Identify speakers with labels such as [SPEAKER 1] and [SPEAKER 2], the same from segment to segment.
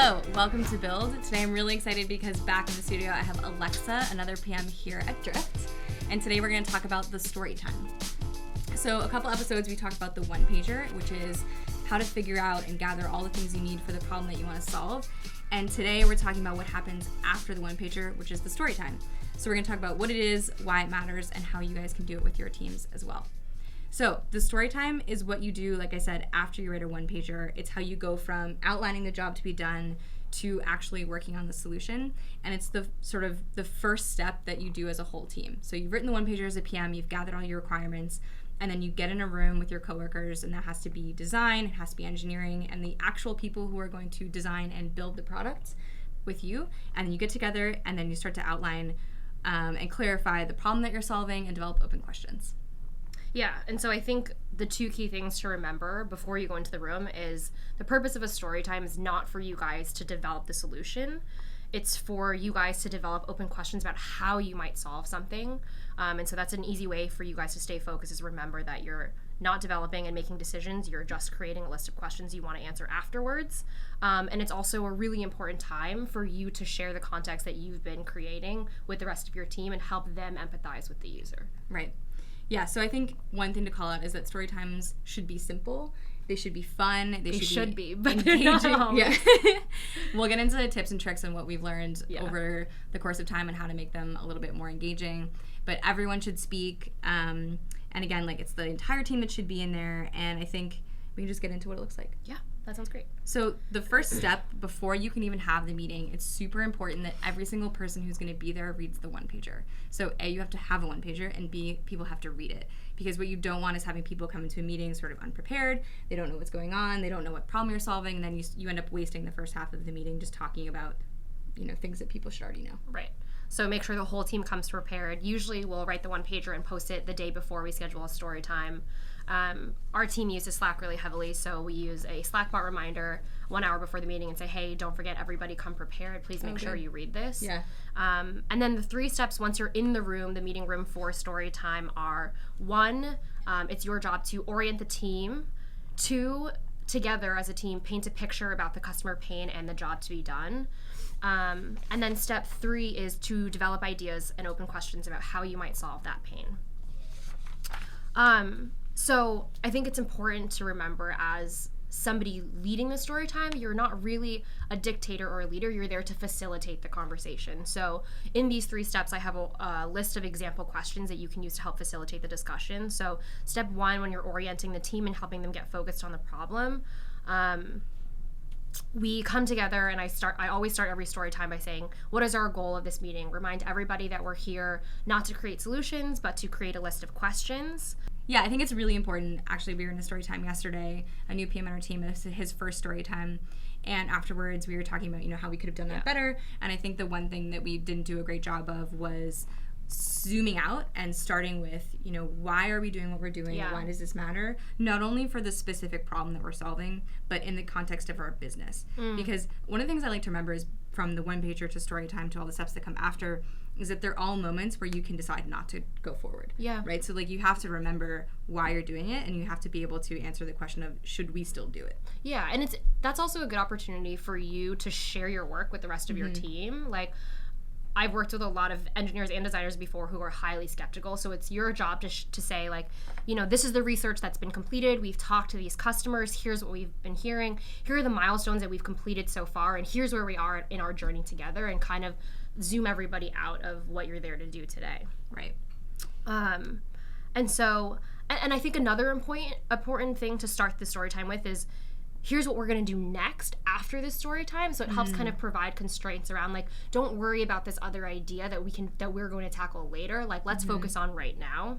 [SPEAKER 1] Hello, welcome to Build. Today I'm really excited because back in the studio I have Alexa, another PM here at Drift, and today we're going to talk about the story time. So a couple episodes we talked about the one-pager, which is how to figure out and gather all the things you need for the problem that you want to solve. And today we're talking about what happens after the one-pager, which is the story time. So we're going to talk about what it is, why it matters, and how you guys can do it with your teams as well. So the story time is what you do, like I said, after you write a one-pager. It's how you go from outlining the job to be done to actually working on the solution. And it's the sort of the first step that you do as a whole team. So you've written the one-pager as a PM, you've gathered all your requirements, and then you get in a room with your coworkers, and that has to be design, it has to be engineering, and the actual people who are going to design and build the product with you. And then you get together, and then you start to outline and clarify the problem that you're solving and develop open questions.
[SPEAKER 2] Yeah, and so I think the two key things to remember before you go into the room is the purpose of a story time is not for you guys to develop the solution. It's for you guys to develop open questions about how you might solve something. And so that's an easy way for you guys to stay focused, is remember that you're not developing and making decisions. You're just creating a list of questions you want to answer afterwards. And it's also a really important time for you to share the context that you've been creating with the rest of your team and help them empathize with the user.
[SPEAKER 1] Right. Yeah, so I think one thing to call out is that story times should be simple. They should be fun. They should be
[SPEAKER 2] but
[SPEAKER 1] engaging.
[SPEAKER 2] Yeah.
[SPEAKER 1] We'll get into the tips and tricks and what we've learned over the course of time and how to make them a little bit more engaging. But everyone should speak. And again, like, it's the entire team that should be in there. And I think we can just get into what it looks like.
[SPEAKER 2] Yeah, that sounds great.
[SPEAKER 1] So the first step, before you can even have the meeting, it's super important that every single person who's going to be there reads the one-pager. So A, you have to have a one-pager, and B, people have to read it. Because what you don't want is having people come into a meeting sort of unprepared. They don't know what's going on. They don't know what problem you're solving. And then you end up wasting the first half of the meeting just talking about, things that people should already know.
[SPEAKER 2] Right. So make sure the whole team comes prepared. Usually we'll write the one-pager and post it the day before we schedule a story time. Our team uses Slack really heavily, so we use a Slack bot reminder 1 hour before the meeting and say, hey, don't forget, everybody come prepared. Please make sure you read this.
[SPEAKER 1] Yeah.
[SPEAKER 2] And then the 3 steps once you're in the room, the meeting room for story time are: 1, it's your job to orient the team. 2, together as a team, paint a picture about the customer pain and the job to be done. And then step 3 is to develop ideas and open questions about how you might solve that pain. So I think it's important to remember, as somebody leading the story time, you're not really a dictator or a leader. You're there to facilitate the conversation. So in these 3 steps, I have a list of example questions that you can use to help facilitate the discussion. So step 1, when you're orienting the team and helping them get focused on the problem, we come together, and I always start every story time by saying, what is our goal of this meeting? Remind everybody that we're here not to create solutions, but to create a list of questions.
[SPEAKER 1] Yeah, I think it's really important. Actually, we were in a story time yesterday. A new PM on our team, this is his first story time. And afterwards, we were talking about, how we could have done that better. And I think the one thing that we didn't do a great job of was zooming out and starting with, why are we doing what we're doing?
[SPEAKER 2] Yeah.
[SPEAKER 1] Why does this matter? Not only for the specific problem that we're solving, but in the context of our business. Because one of the things I like to remember is, from the one-pager to story time to all the steps that come after, is that they're all moments where you can decide not to go forward.
[SPEAKER 2] Yeah.
[SPEAKER 1] Right? So, you have to remember why you're doing it, and you have to be able to answer the question of, should we still do it?
[SPEAKER 2] Yeah, and that's also a good opportunity for you to share your work with the rest of your team. I've worked with a lot of engineers and designers before who are highly skeptical, so it's your job to say, this is the research that's been completed, we've talked to these customers, here's what we've been hearing, here are the milestones that we've completed so far, and here's where we are in our journey together, and kind of zoom everybody out of what you're there to do today.
[SPEAKER 1] Right.
[SPEAKER 2] And so, and I think another important thing to start the story time with is, here's what we're going to do next after this story time. So it helps kind of provide constraints around, don't worry about this other idea that we're going to tackle later. Let's focus on right now.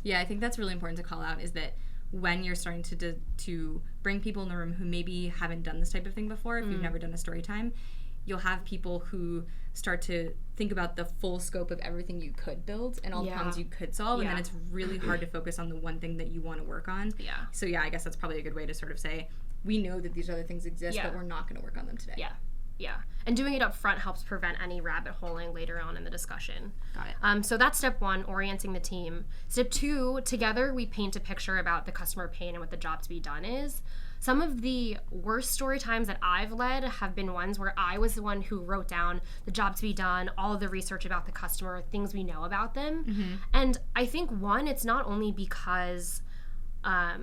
[SPEAKER 1] Yeah, I think that's really important to call out, is that when you're starting to bring people in the room who maybe haven't done this type of thing before, if you've never done a story time, you'll have people who start to think about the full scope of everything you could build and all the problems you could solve, and then it's really hard to focus on the one thing that you want to work on.
[SPEAKER 2] Yeah.
[SPEAKER 1] So I guess that's probably a good way to sort of say, we know that these other things exist, but we're not going to work on them today.
[SPEAKER 2] Yeah. And doing it up front helps prevent any rabbit holing later on in the discussion.
[SPEAKER 1] Got it.
[SPEAKER 2] So that's step 1, orienting the team. Step 2, together we paint a picture about the customer pain and what the job to be done is. some of the worst story times that I've led have been ones where I was the one who wrote down the job to be done, all of the research about the customer, things we know about them. And I think it's not only because I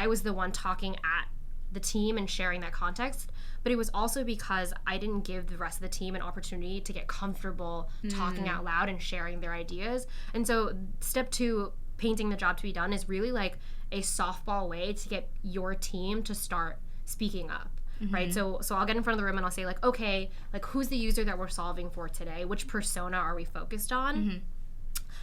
[SPEAKER 2] was the one talking at the team and sharing that context, but it was also because I didn't give the rest of the team an opportunity to get comfortable talking out loud and sharing their ideas. And so step 2, painting the job to be done, is really like a softball way to get your team to start speaking up. Right? So I'll get in front of the room and I'll say like, okay, like who's the user that we're solving for today? Which persona are we focused on?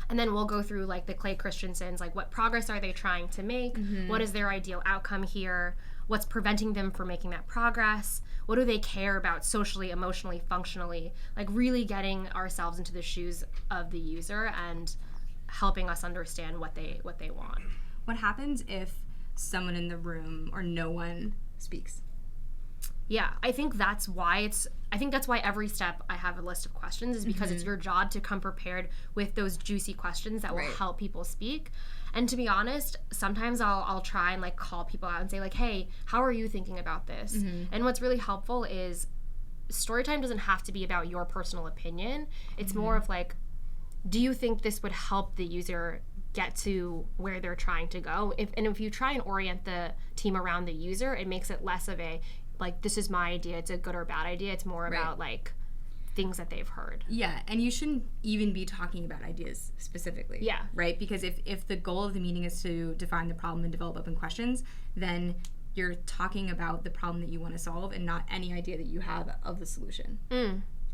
[SPEAKER 2] And then we'll go through like the Clay Christensen's, like what progress are they trying to make? What is their ideal outcome here? What's preventing them from making that progress? What do they care about socially, emotionally, functionally? Like really getting ourselves into the shoes of the user and helping us understand what they want.
[SPEAKER 1] What happens if someone in the room or no one speaks?
[SPEAKER 2] Yeah, I think that's why every step I have a list of questions, is because it's your job to come prepared with those juicy questions that will help people speak. And to be honest, sometimes I'll try and like call people out and say like, hey, how are you thinking about this? And what's really helpful is storytime doesn't have to be about your personal opinion. It's more of like, do you think this would help the user get to where they're trying to go? If you try and orient the team around the user, it makes it less of a like, this is my idea, it's a good or bad idea. It's more about like things that they've heard.
[SPEAKER 1] Yeah, and you shouldn't even be talking about ideas specifically.
[SPEAKER 2] Yeah.
[SPEAKER 1] Right? Because if the goal of the meeting is to define the problem and develop open questions, then you're talking about the problem that you want to solve and not any idea that you have of the solution.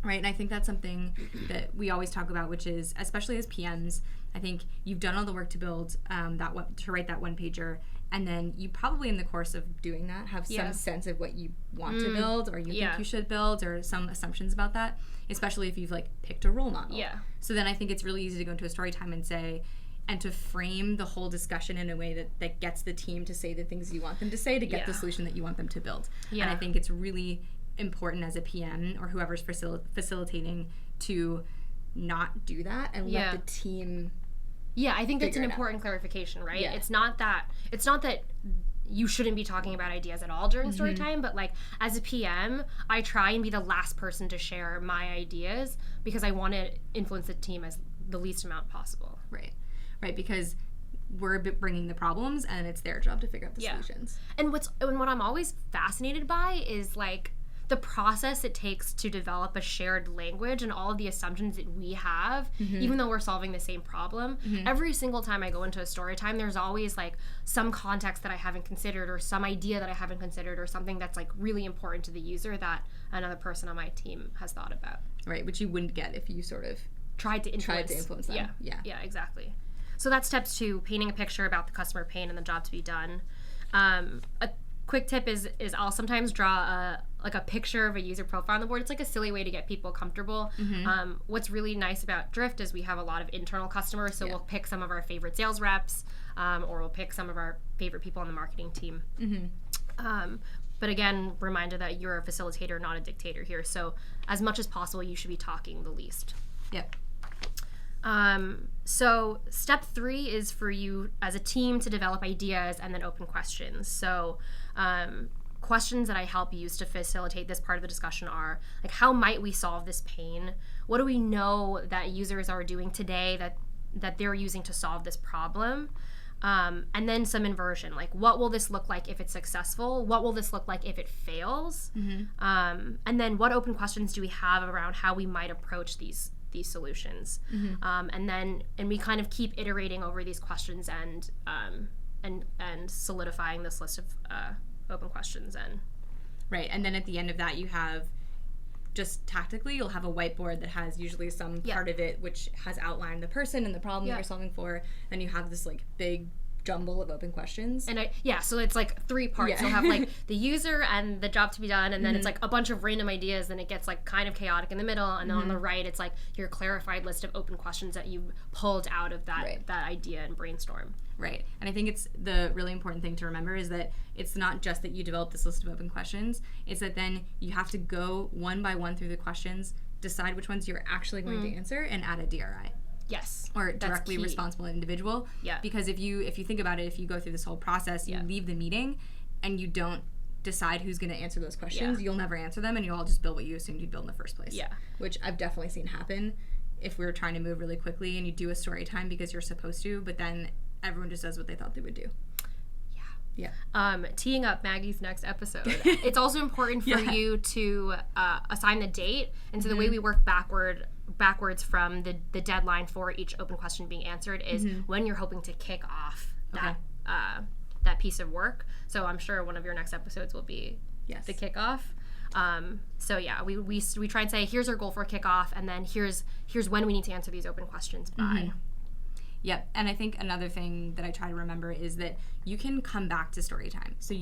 [SPEAKER 1] Right? And I think that's something that we always talk about, which is, especially as PMs, I think you've done all the work to build to write that one pager, and then you probably in the course of doing that have some sense of what you want to build, or you think you should build, or some assumptions about that, especially if you've like picked a role model.
[SPEAKER 2] Yeah.
[SPEAKER 1] So then I think it's really easy to go into a story time and say, and to frame the whole discussion in a way that gets the team to say the things you want them to say to get the solution that you want them to build. Yeah. And I think it's really important as a PM or whoever's facilitating to not do that and let the team.
[SPEAKER 2] Yeah, I think that's an important clarification, right? Yeah. It's not that you shouldn't be talking about ideas at all during story time, but like as a PM, I try and be the last person to share my ideas because I want to influence the team as the least amount possible.
[SPEAKER 1] Right, because we're bringing the problems and it's their job to figure out the solutions.
[SPEAKER 2] And what I'm always fascinated by is like the process it takes to develop a shared language and all of the assumptions that we have, even though we're solving the same problem. Every single time I go into a story time, there's always like some context that I haven't considered, or some idea that I haven't considered, or something that's like really important to the user that another person on my team has thought about. Right,
[SPEAKER 1] which you wouldn't get if you sort of
[SPEAKER 2] tried to influence them. Yeah, exactly. So that's steps 2, painting a picture about the customer pain and the job to be done. A quick tip is I'll sometimes draw a picture of a user profile on the board. It's like a silly way to get people comfortable. What's really nice about Drift is we have a lot of internal customers, so we'll pick some of our favorite sales reps, or we'll pick some of our favorite people on the marketing team. But again, reminder that you're a facilitator, not a dictator here. So as much as possible, you should be talking the least.
[SPEAKER 1] Yep.
[SPEAKER 2] So step 3 is for you as a team to develop ideas and then open questions. So questions that I help use to facilitate this part of the discussion are like, how might we solve this pain? What do we know that users are doing today that they're using to solve this problem? And then some inversion, like what will this look like if it's successful? What will this look like if it fails? And then what open questions do we have around how we might approach these solutions? And we kind of keep iterating over these questions and solidifying this list of open questions.
[SPEAKER 1] And then at the end of that, you have just tactically, you'll have a whiteboard that has usually some part of it which has outlined the person and the problem that you're solving for. Then you have this like big jumble of open questions.
[SPEAKER 2] And so it's like 3 parts. You'll have like the user and the job to be done, and then it's like a bunch of random ideas, and it gets like kind of chaotic in the middle, and then on the right it's like your clarified list of open questions that you pulled out of that idea and brainstorm.
[SPEAKER 1] Right. And I think it's the really important thing to remember is that it's not just that you develop this list of open questions, it's that then you have to go one by one through the questions, decide which ones you're actually going to answer, and add a DRI.
[SPEAKER 2] Yes.
[SPEAKER 1] Or directly responsible individual.
[SPEAKER 2] Yeah.
[SPEAKER 1] Because if you think about it, if you go through this whole process, you leave the meeting and you don't decide who's going to answer those questions, you'll never answer them, and you'll all just build what you assumed you'd build in the first place.
[SPEAKER 2] Yeah.
[SPEAKER 1] Which I've definitely seen happen if we were trying to move really quickly and you do a story time because you're supposed to, but then everyone just does what they thought they would do. Yeah.
[SPEAKER 2] Teeing up Maggie's next episode. It's also important for you to assign the date, and so the way we work backwards from the deadline for each open question being answered is when you're hoping to kick off that piece of work. So I'm sure one of your next episodes will be the kickoff. So yeah, we try and say, here's our goal for kickoff, and then here's when we need to answer these open questions by.
[SPEAKER 1] Yep, and I think another thing that I try to remember is that you can come back to story time. So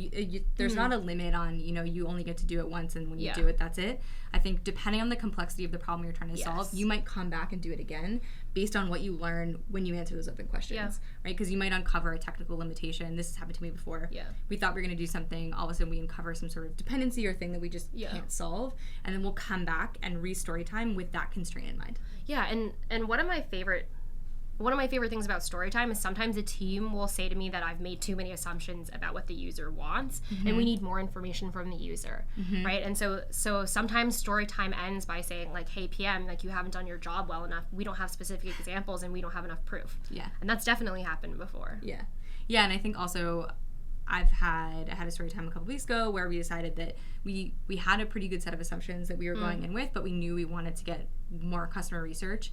[SPEAKER 1] there's not a limit on, you only get to do it once, and when you do it, that's it. I think depending on the complexity of the problem you're trying to solve, you might come back and do it again based on what you learn when you answer those open questions, right? Because you might uncover a technical limitation. This has happened to me before. Yeah. We thought we were going to do something, all of a sudden we uncover some sort of dependency or thing that we just can't solve, and then we'll come back and re-story time with that constraint in mind.
[SPEAKER 2] Yeah, and one of my favorite things about story time is sometimes a team will say to me that I've made too many assumptions about what the user wants, and we need more information from the user, right? And so sometimes story time ends by saying, like, hey, PM, like, you haven't done your job well enough. We don't have specific examples, and we don't have enough proof. Yeah. And that's definitely happened before.
[SPEAKER 1] Yeah. Yeah, and I think also I had a story time a couple weeks ago where we decided that we had a pretty good set of assumptions that we were going in with, but we knew we wanted to get more customer research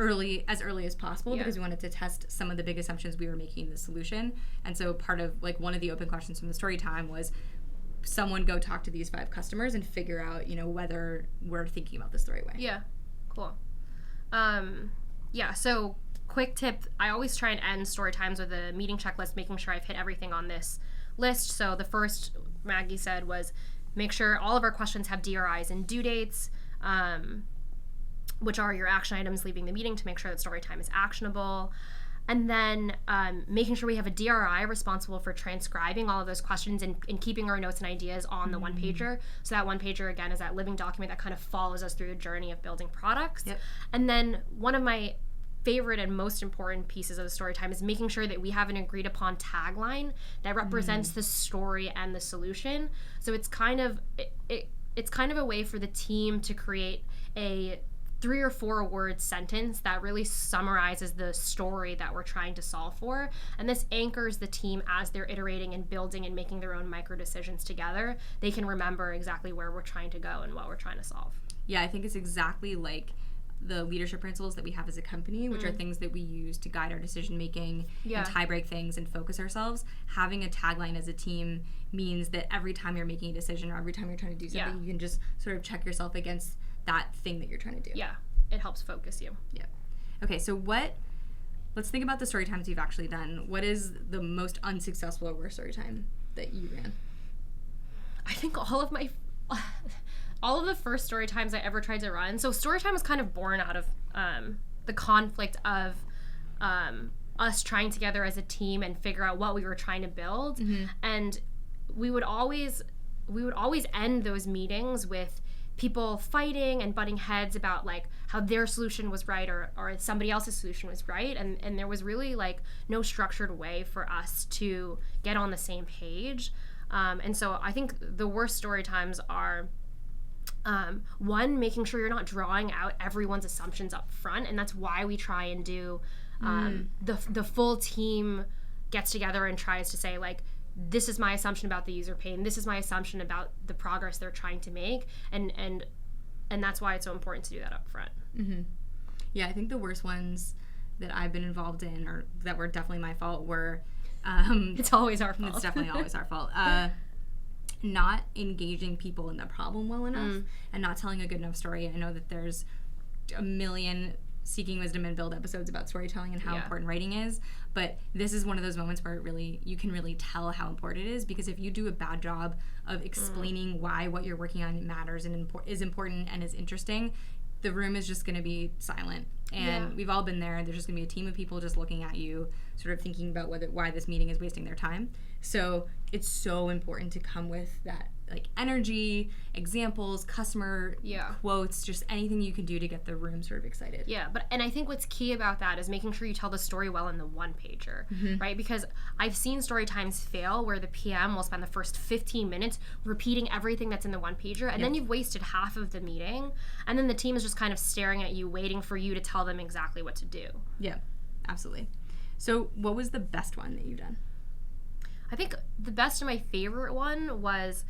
[SPEAKER 1] as early as possible because we wanted to test some of the big assumptions we were making in the solution. And so part of, like, one of the open questions from the story time was someone go talk to these 5 customers and figure out, whether we're thinking about this the right way.
[SPEAKER 2] Yeah. Cool. So quick tip, I always try and end story times with a meeting checklist, making sure I've hit everything on this list. So the first Maggie said was make sure all of our questions have DRIs and due dates, which are your action items leaving the meeting to make sure that story time is actionable. And then making sure we have a DRI responsible for transcribing all of those questions and keeping our notes and ideas on the one-pager. So that one-pager, again, is that living document that kind of follows us through the journey of building products. Yep. And then one of my favorite and most important pieces of the story time is making sure that we have an agreed upon tagline that represents the story and the solution. So it's kind of a way for the team to create a 3 or 4 word sentence that really summarizes the story that we're trying to solve for. And this anchors the team as they're iterating and building and making their own micro decisions together. They can remember exactly where we're trying to go and what we're trying to solve.
[SPEAKER 1] Yeah, I think it's exactly like the leadership principles that we have as a company, which are things that we use to guide our decision making and tie break things and focus ourselves. Having a tagline as a team means that every time you're making a decision or every time you're trying to do something, you can just sort of check yourself against that thing that you're trying to do.
[SPEAKER 2] Yeah, it helps focus you.
[SPEAKER 1] Yeah. Okay, so let's think about the story times you've actually done. What is the most unsuccessful or worst story time that you ran?
[SPEAKER 2] I think all of the first story times I ever tried to run. So story time was kind of born out of the conflict of us trying together as a team and figure out what we were trying to build. And we would always end those meetings with people fighting and butting heads about, like, how their solution was right or somebody else's solution was right, and there was really, like, no structured way for us to get on the same page. And so I think the worst story times are one, making sure you're not drawing out everyone's assumptions up front, and that's why we try and do the full team gets together and tries to say, like, this is my assumption about the user pain, this is my assumption about the progress they're trying to make, and that's why it's so important to do that up front.
[SPEAKER 1] Yeah, I think the worst ones that I've been involved in, or that were definitely my fault, were
[SPEAKER 2] it's always our fault.
[SPEAKER 1] It's definitely always our fault. Not engaging people in the problem well enough and not telling a good enough story. I know that there's a million Seeking Wisdom and Build episodes about storytelling and how important writing is, but this is one of those moments where you can really tell how important it is, because if you do a bad job of explaining why what you're working on matters and is important and is interesting, the room is just going to be silent. And we've all been there. There's just going to be a team of people just looking at you, sort of thinking about why this meeting is wasting their time. So it's so important to come with that like energy, examples, customer quotes, just anything you can do to get the room sort of excited.
[SPEAKER 2] Yeah, and I think what's key about that is making sure you tell the story well in the one pager, right? Because I've seen story times fail where the PM will spend the first 15 minutes repeating everything that's in the one pager, and then you've wasted half of the meeting, and then the team is just kind of staring at you, waiting for you to tell them exactly what to do.
[SPEAKER 1] Yeah, absolutely. So what was the best one that you've done?
[SPEAKER 2] I think the best and my favorite one was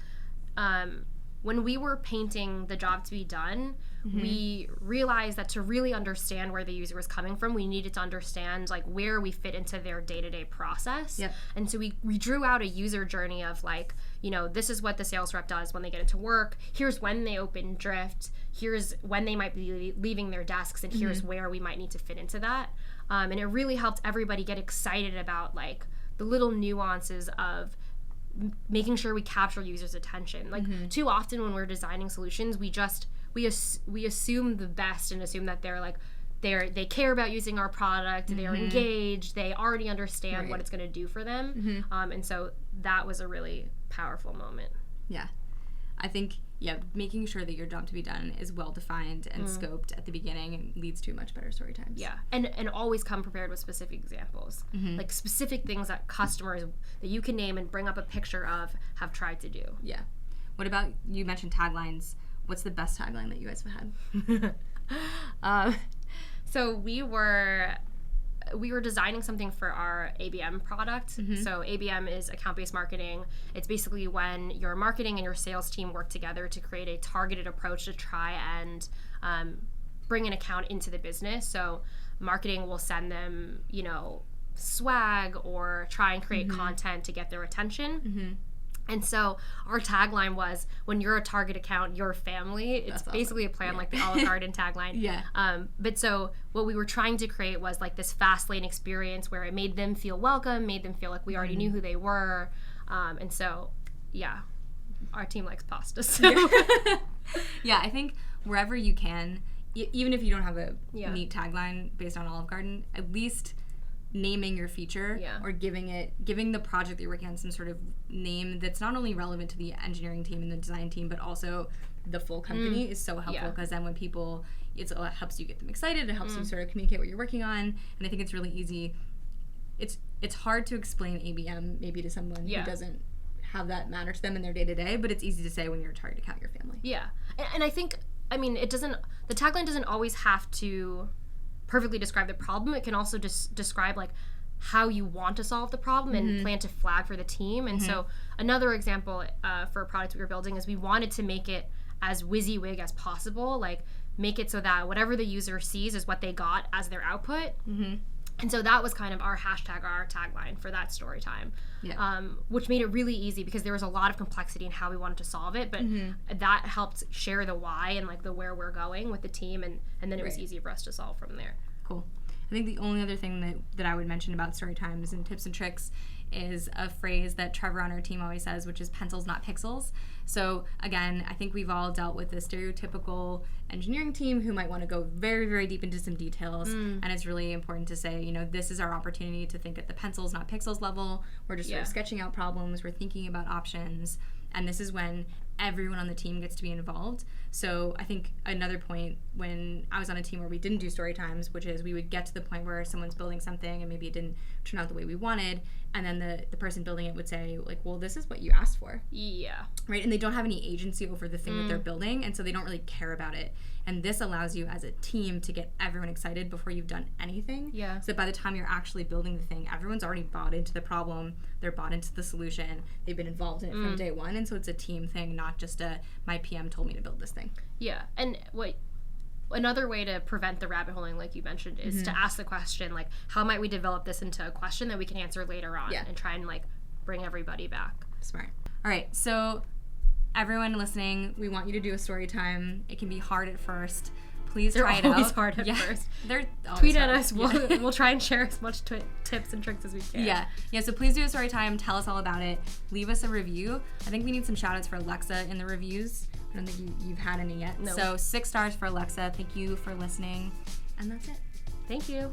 [SPEAKER 2] when we were painting the job to be done, we realized that to really understand where the user was coming from, we needed to understand like where we fit into their day-to-day process. Yep. And so we drew out a user journey of like, you know, this is what the sales rep does when they get into work. Here's when they open Drift. Here's when they might be leaving their desks, and here's where we might need to fit into that. And it really helped everybody get excited about like the little nuances of making sure we capture users' attention. Like too often when we're designing solutions, we assume the best and assume that they're like they care about using our product, they're engaged, they already understand what it's going to do for them. And so that was a really powerful moment.
[SPEAKER 1] Yeah. I think making sure that your job to be done is well defined and scoped at the beginning leads to much better story times.
[SPEAKER 2] Yeah, and always come prepared with specific examples, like specific things that customers that you can name and bring up a picture of have tried to do.
[SPEAKER 1] Yeah. What about, you mentioned taglines. What's the best tagline that you guys have had?
[SPEAKER 2] So we were designing something for our ABM product. So ABM is account-based marketing. It's basically when your marketing and your sales team work together to create a targeted approach to try and bring an account into the business. So marketing will send them, you know, swag or try and create content to get their attention. And so our tagline was, when you're a target account, you're family. It's basically a plan like the Olive Garden tagline. But so what we were trying to create was like this fast lane experience where it made them feel welcome, made them feel like we already knew who they were. And so, our team likes pasta. So.
[SPEAKER 1] I think wherever you can, even if you don't have a neat tagline based on Olive Garden, at least naming your feature or giving the project that you're working on some sort of name that's not only relevant to the engineering team and the design team, but also the full company is so helpful, because then when people, it helps you get them excited, it helps you sort of communicate what you're working on, and I think it's really easy. It's hard to explain ABM maybe to someone who doesn't have that matter to them in their day-to-day, but it's easy to say when you're a target account, your family.
[SPEAKER 2] And I think, the tagline doesn't always have to perfectly describe the problem. It can also just describe like how you want to solve the problem and plant a flag for the team. And so another example for a product we were building is we wanted to make it as WYSIWYG as possible, like make it so that whatever the user sees is what they got as their output. And so that was kind of our hashtag, our tagline for that story time, which made it really easy because there was a lot of complexity in how we wanted to solve it, but that helped share the why and like the where we're going with the team, and then it was easy for us to solve from there.
[SPEAKER 1] Cool. I think the only other thing that I would mention about story times and tips and tricks is a phrase that Trevor on our team always says, which is pencils, not pixels. So again, I think we've all dealt with the stereotypical engineering team who might want to go very, very deep into some details. And it's really important to say, this is our opportunity to think at the pencils, not pixels level. We're just sort of sketching out problems. We're thinking about options. And this is when everyone on the team gets to be involved. So I think another point, when I was on a team where we didn't do story times, which is we would get to the point where someone's building something and maybe it didn't turn out the way we wanted, and then the person building it would say, like, well, this is what you asked for. Right? And they don't have any agency over the thing that they're building, and so they don't really care about it. And this allows you as a team to get everyone excited before you've done anything. So that by the time you're actually building the thing, everyone's already bought into the problem, they're bought into the solution, they've been involved in it from day one, and so it's a team thing, not just my PM told me to build this thing.
[SPEAKER 2] And another way to prevent the rabbit holing, like you mentioned, is to ask the question, like, how might we develop this into a question that we can answer later on and try and like bring everybody back.
[SPEAKER 1] Smart. All right, so everyone listening, we want you to do a story time. It can be hard at first. Please try it out.
[SPEAKER 2] They're always hard at first.
[SPEAKER 1] They're
[SPEAKER 2] Tweet at us. We'll try and share as much tips and tricks as we can.
[SPEAKER 1] So please do a story time. Tell us all about it. Leave us a review. I think we need some shout outs for Alexa in the reviews. I don't think you've had any yet.
[SPEAKER 2] No.
[SPEAKER 1] So 6 stars for Alexa. Thank you for listening. And that's it.
[SPEAKER 2] Thank you.